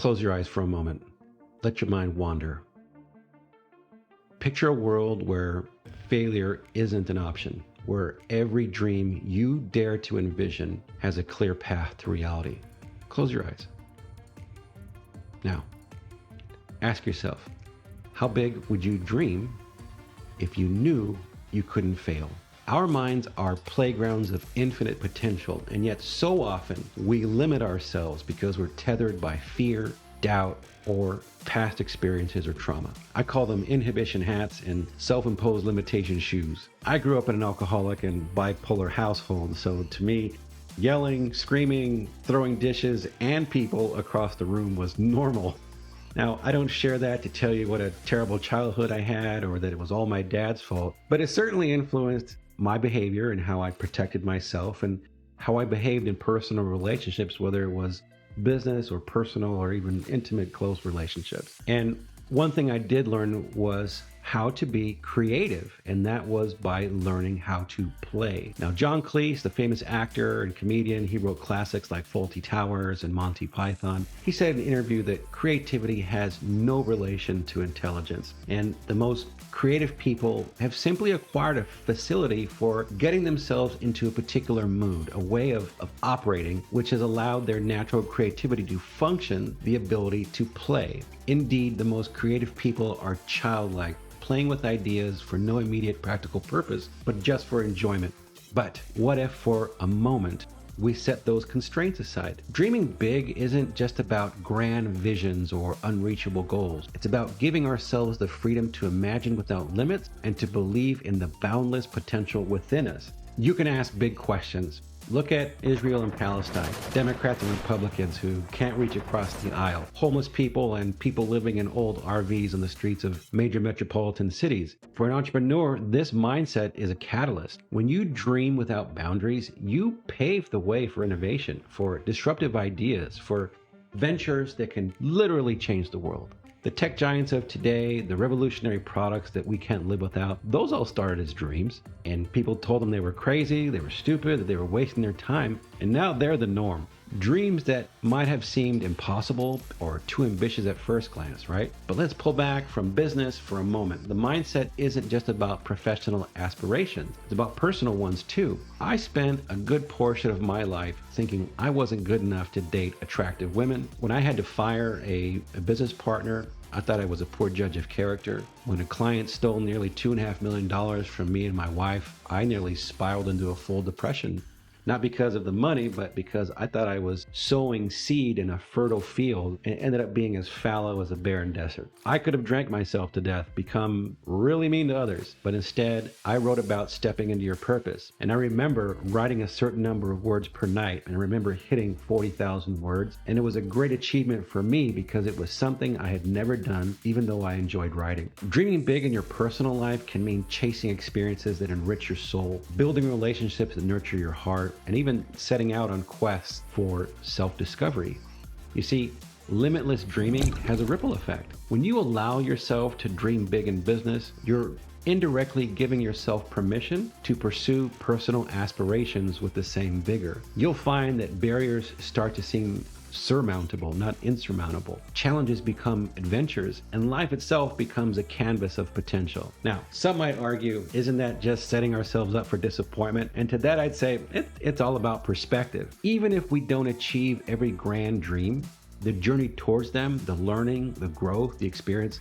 Close your eyes for a moment. Let your mind wander. Picture a world where failure isn't an option, where every dream you dare to envision has a clear path to reality. Close your eyes. Now, ask yourself, how big would you dream if you knew you couldn't fail? Our minds are playgrounds of infinite potential, and yet so often we limit ourselves because we're tethered by fear, doubt, or past experiences or trauma. I call them inhibition hats and self-imposed limitation shoes. I grew up in an alcoholic and bipolar household, so to me, yelling, screaming, throwing dishes, and people across the room was normal. Now, I don't share that to tell you what a terrible childhood I had or that it was all my dad's fault, but it certainly influenced my behavior and how I protected myself and how I behaved in personal relationships, whether it was business or personal or even intimate, close relationships. And one thing I did learn was how to be creative, and that was by learning how to play. Now, John Cleese, the famous actor and comedian, he wrote classics like Fawlty Towers and Monty Python. He said in an interview that creativity has no relation to intelligence, and the most creative people have simply acquired a facility for getting themselves into a particular mood, a way of operating, which has allowed their natural creativity to function, the ability to play. Indeed, the most creative people are childlike, playing with ideas for no immediate practical purpose, but just for enjoyment. But what if for a moment we set those constraints aside? Dreaming big isn't just about grand visions or unreachable goals. It's about giving ourselves the freedom to imagine without limits and to believe in the boundless potential within us. You can ask big questions. Look at Israel and Palestine, Democrats and Republicans who can't reach across the aisle, homeless people and people living in old RVs on the streets of major metropolitan cities. For an entrepreneur, this mindset is a catalyst. When you dream without boundaries, you pave the way for innovation, for disruptive ideas, for ventures that can literally change the world. The tech giants of today, the revolutionary products that we can't live without, those all started as dreams. And people told them they were crazy, they were stupid, that they were wasting their time. And now they're the norm. Dreams that might have seemed impossible or too ambitious at first glance, right? But let's pull back from business for a moment. The mindset isn't just about professional aspirations. It's about personal ones too. I spent a good portion of my life thinking I wasn't good enough to date attractive women. When I had to fire a business partner, I thought I was a poor judge of character. When a client stole nearly $2.5 million from me and my wife, I nearly spiraled into a full depression. Not because of the money, but because I thought I was sowing seed in a fertile field and ended up being as fallow as a barren desert. I could have drank myself to death, become really mean to others, but instead I wrote about stepping into your purpose. And I remember writing a certain number of words per night, and I remember hitting 40,000 words. And it was a great achievement for me because it was something I had never done, even though I enjoyed writing. Dreaming big in your personal life can mean chasing experiences that enrich your soul, building relationships that nurture your heart, and even setting out on quests for self-discovery. You see, limitless dreaming has a ripple effect. When you allow yourself to dream big in business, you're indirectly giving yourself permission to pursue personal aspirations with the same vigor. You'll find that barriers start to seem surmountable, not insurmountable. Challenges become adventures, and life itself becomes a canvas of potential. Now, some might argue, isn't that just setting ourselves up for disappointment? And to that, I'd say it's all about perspective. Even if we don't achieve every grand dream, the journey towards them, the learning, the growth, the experience,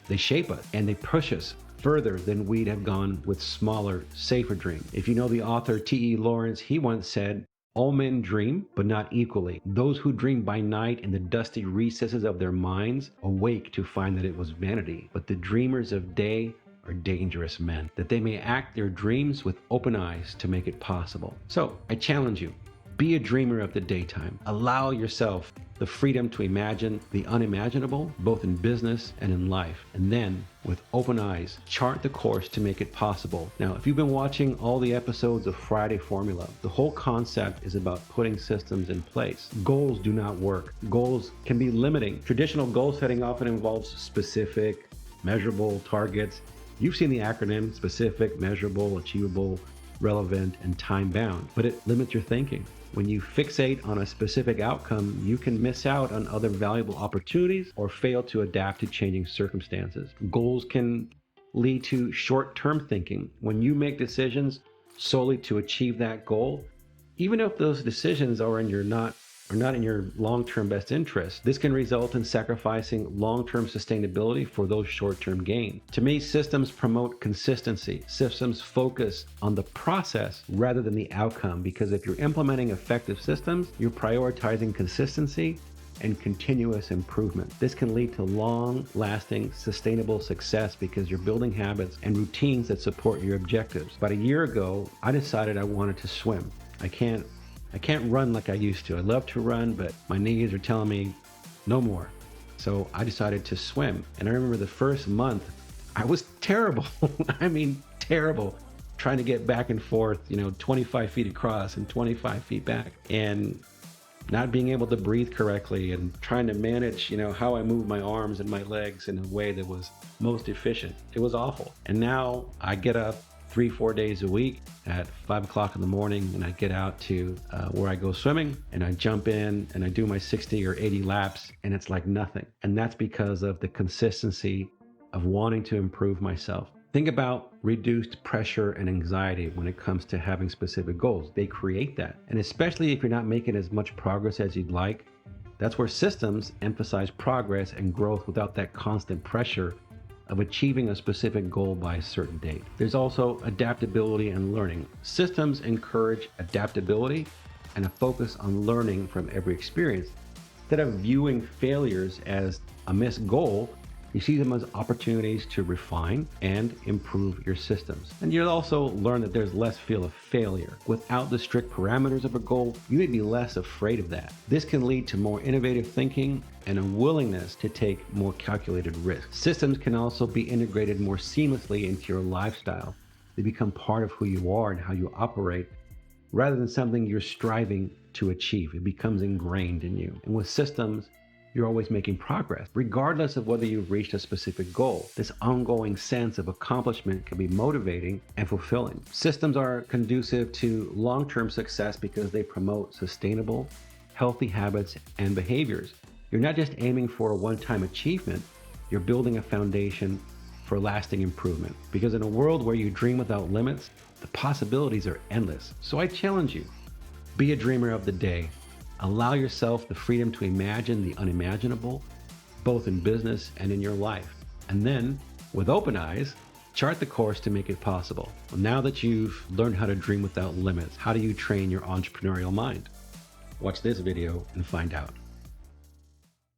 they shape us and they push us further than we'd have gone with smaller, safer dreams. If you know the author T.E. Lawrence, he once said, "All men dream, but not equally. Those who dream by night in the dusty recesses of their minds awake to find that it was vanity. But the dreamers of day are dangerous men, that they may act their dreams with open eyes to make it possible." So I challenge you, be a dreamer of the daytime. Allow yourself the freedom to imagine the unimaginable, both in business and in life. And then, with open eyes, chart the course to make it possible. Now, if you've been watching all the episodes of Friday Formula, the whole concept is about putting systems in place. Goals do not work. Goals can be limiting. Traditional goal setting often involves specific, measurable targets. You've seen the acronym: specific, measurable, achievable, relevant, and time-bound, but it limits your thinking. When you fixate on a specific outcome, you can miss out on other valuable opportunities or fail to adapt to changing circumstances. Goals can lead to short-term thinking. When you make decisions solely to achieve that goal, even if those decisions are not in your long-term best interest, this can result in sacrificing long-term sustainability for those short-term gains. To me, systems promote consistency. Systems focus on the process rather than the outcome, because if you're implementing effective systems, you're prioritizing consistency and continuous improvement. This can lead to long-lasting, sustainable success because you're building habits and routines that support your objectives. About a year ago, I decided I wanted to swim. I can't run like I used to. I love to run, but my knees are telling me no more. So I decided to swim. And I remember the first month, I was terrible. I mean, terrible. Trying to get back and forth, 25 feet across and 25 feet back. And not being able to breathe correctly and trying to manage, how I move my arms and my legs in a way that was most efficient. It was awful. And now I get up 3-4 days a week at 5 o'clock in the morning, and I get out to where I go swimming, and I jump in and I do my 60 or 80 laps, and it's like nothing. And that's because of the consistency of wanting to improve myself. Think about reduced pressure and anxiety when it comes to having specific goals. They create that. And especially if you're not making as much progress as you'd like, that's where systems emphasize progress and growth without that constant pressure of achieving a specific goal by a certain date. There's also adaptability and learning. Systems encourage adaptability and a focus on learning from every experience. Instead of viewing failures as a missed goal, you see them as opportunities to refine and improve your systems. And you'll also learn that there's less feel of failure. Without the strict parameters of a goal, you may be less afraid of that. This can lead to more innovative thinking and a willingness to take more calculated risks. Systems can also be integrated more seamlessly into your lifestyle. They become part of who you are and how you operate, rather than something you're striving to achieve. It becomes ingrained in you. And with systems, you're always making progress, regardless of whether you've reached a specific goal. This ongoing sense of accomplishment can be motivating and fulfilling. Systems are conducive to long-term success because they promote sustainable, healthy habits and behaviors. You're not just aiming for a one-time achievement, you're building a foundation for lasting improvement. Because in a world where you dream without limits, the possibilities are endless. So I challenge you, be a dreamer of the day. Allow yourself the freedom to imagine the unimaginable, both in business and in your life. And then, with open eyes, chart the course to make it possible. Well, now that you've learned how to dream without limits, how do you train your entrepreneurial mind? Watch this video and find out.